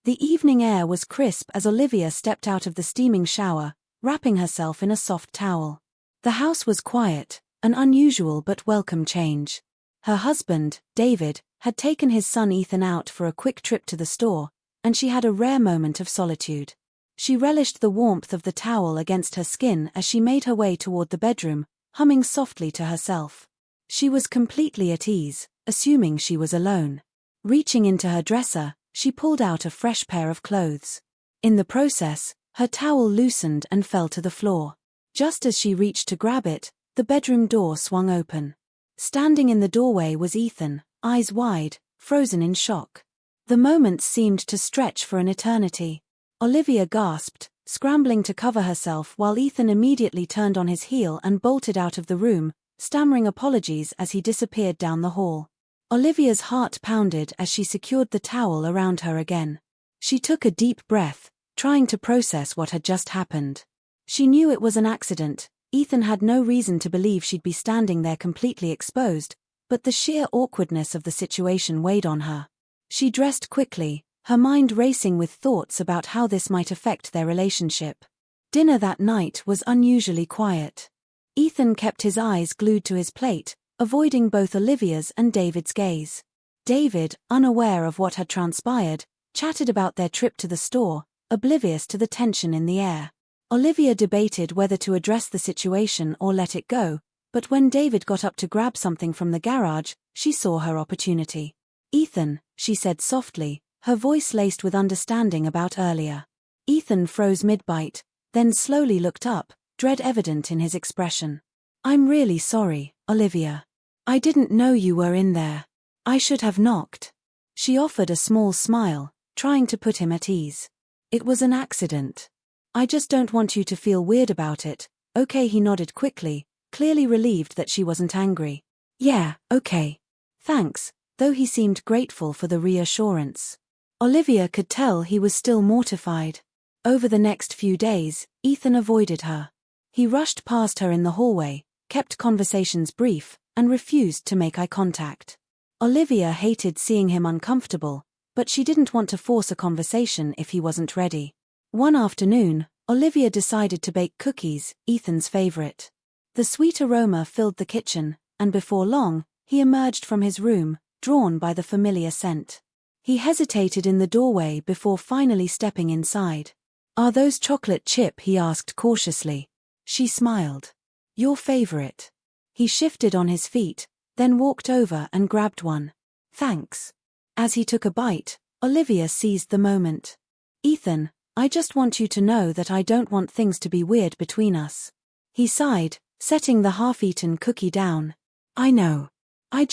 The evening air was crisp as Olivia stepped out of the steaming shower, wrapping herself in a soft towel. The house was quiet, an unusual but welcome change. Her husband, David, had taken his son Ethan out for a quick trip to the store, and she had a rare moment of solitude. She relished the warmth of the towel against her skin as she made her way toward the bedroom, humming softly to herself. She was completely at ease, assuming she was alone. Reaching into her dresser, she pulled out a fresh pair of clothes. In the process, her towel loosened and fell to the floor. Just as she reached to grab it, the bedroom door swung open. Standing in the doorway was Ethan, eyes wide, frozen in shock. The moments seemed to stretch for an eternity. Olivia gasped, scrambling to cover herself while Ethan immediately turned on his heel and bolted out of the room, stammering apologies as he disappeared down the hall. Olivia's heart pounded as she secured the towel around her again. She took a deep breath, trying to process what had just happened. She knew it was an accident. Ethan had no reason to believe she'd be standing there completely exposed, but the sheer awkwardness of the situation weighed on her. She dressed quickly, her mind racing with thoughts about how this might affect their relationship. Dinner that night was unusually quiet. Ethan kept his eyes glued to his plate, avoiding both Olivia's and David's gaze. David, unaware of what had transpired, chatted about their trip to the store, oblivious to the tension in the air. Olivia debated whether to address the situation or let it go, but when David got up to grab something from the garage, she saw her opportunity. "Ethan," she said softly, her voice laced with understanding about earlier. Ethan froze mid-bite, then slowly looked up, dread evident in his expression. "I'm really sorry, Olivia. I didn't know you were in there. I should have knocked." She offered a small smile, trying to put him at ease. "It was an accident. I just don't want you to feel weird about it." "Okay," he nodded quickly, clearly relieved that she wasn't angry. "Yeah, okay. Thanks," though he seemed grateful for the reassurance. Olivia could tell he was still mortified. Over the next few days, Ethan avoided her. He rushed past her in the hallway, kept conversations brief, and refused to make eye contact. Olivia hated seeing him uncomfortable, but she didn't want to force a conversation if he wasn't ready. One afternoon, Olivia decided to bake cookies, Ethan's favorite. The sweet aroma filled the kitchen, and before long, he emerged from his room, drawn by the familiar scent. He hesitated in the doorway before finally stepping inside. "Are those chocolate chip?" he asked cautiously. She smiled. "Your favorite." He shifted on his feet, then walked over and grabbed one. "Thanks." As he took a bite, Olivia seized the moment. "Ethan, I just want you to know that I don't want things to be weird between us." He sighed, setting the half-eaten cookie down. "I know. I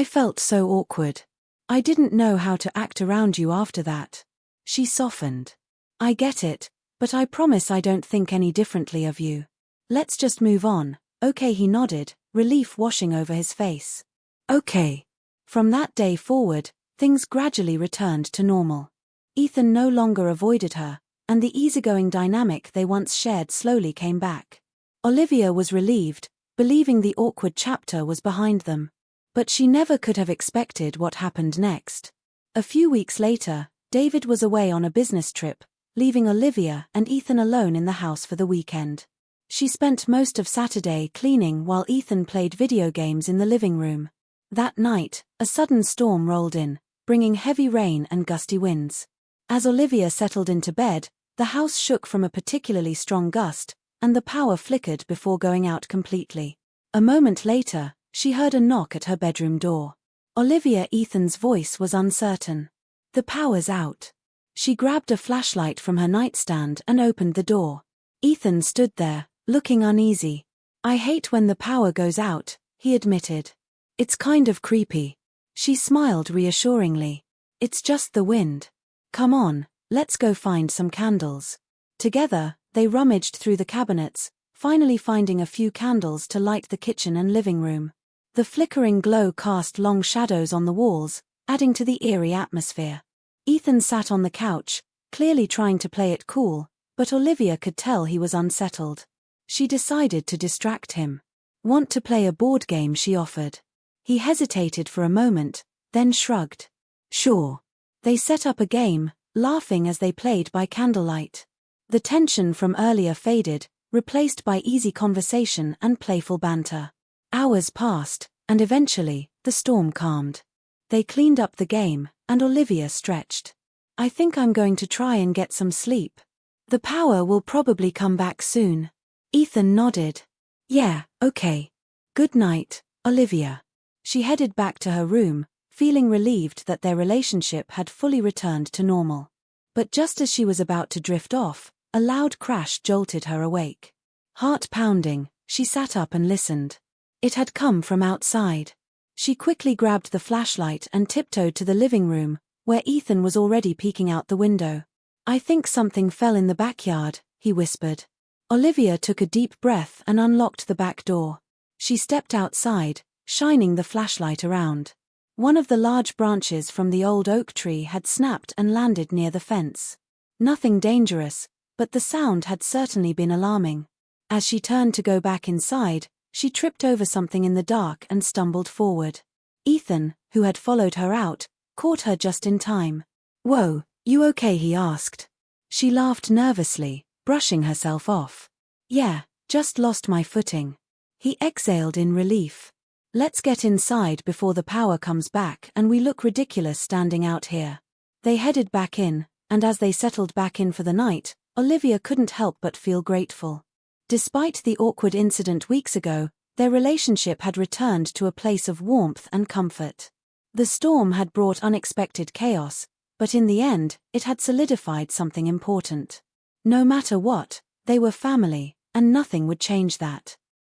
felt so awkward. I didn't know how to act around you after that." She softened. "I get it, but I promise I don't think any differently of you. Let's just move on." "Okay," he nodded, relief washing over his face. "Okay." From that day forward, things gradually returned to normal. Ethan no longer avoided her, and the easygoing dynamic they once shared slowly came back. Olivia was relieved, believing the awkward chapter was behind them. But she never could have expected what happened next. A few weeks later, David was away on a business trip, leaving Olivia and Ethan alone in the house for the weekend. She spent most of Saturday cleaning while Ethan played video games in the living room. That night, a sudden storm rolled in, bringing heavy rain and gusty winds. As Olivia settled into bed, the house shook from a particularly strong gust, and the power flickered before going out completely. A moment later, she heard a knock at her bedroom door. Olivia Ethan's voice was uncertain. "The power's out." She grabbed a flashlight from her nightstand and opened the door. Ethan stood there, looking uneasy. "I hate when the power goes out," he admitted. "It's kind of creepy." She smiled reassuringly. "It's just the wind. Come on, let's go find some candles." Together, they rummaged through the cabinets, finally finding a few candles to light the kitchen and living room. The flickering glow cast long shadows on the walls, adding to the eerie atmosphere. Ethan sat on the couch, clearly trying to play it cool, but Olivia could tell he was unsettled. She decided to distract him. "Want to play a board game?" she offered. He hesitated for a moment, then shrugged. "Sure." They set up a game, laughing as they played by candlelight. The tension from earlier faded, replaced by easy conversation and playful banter. Hours passed, and eventually, the storm calmed. They cleaned up the game, and Olivia stretched. "I think I'm going to try and get some sleep. The power will probably come back soon." Ethan nodded. "Yeah, okay. Good night, Olivia." She headed back to her room, feeling relieved that their relationship had fully returned to normal. But just as she was about to drift off, a loud crash jolted her awake. Heart pounding, she sat up and listened. It had come from outside. She quickly grabbed the flashlight and tiptoed to the living room, where Ethan was already peeking out the window. "I think something fell in the backyard," he whispered. Olivia took a deep breath and unlocked the back door. She stepped outside, shining the flashlight around. One of the large branches from the old oak tree had snapped and landed near the fence. Nothing dangerous, but the sound had certainly been alarming. As she turned to go back inside, she tripped over something in the dark and stumbled forward. Ethan, who had followed her out, caught her just in time. "Whoa, you okay?" he asked. She laughed nervously, brushing herself off. "Yeah, just lost my footing." He exhaled in relief. "Let's get inside before the power comes back and we look ridiculous standing out here." They headed back in, and as they settled back in for the night, Olivia couldn't help but feel grateful. Despite the awkward incident weeks ago, their relationship had returned to a place of warmth and comfort. The storm had brought unexpected chaos, but in the end, it had solidified something important. No matter what, they were family, and nothing would change that.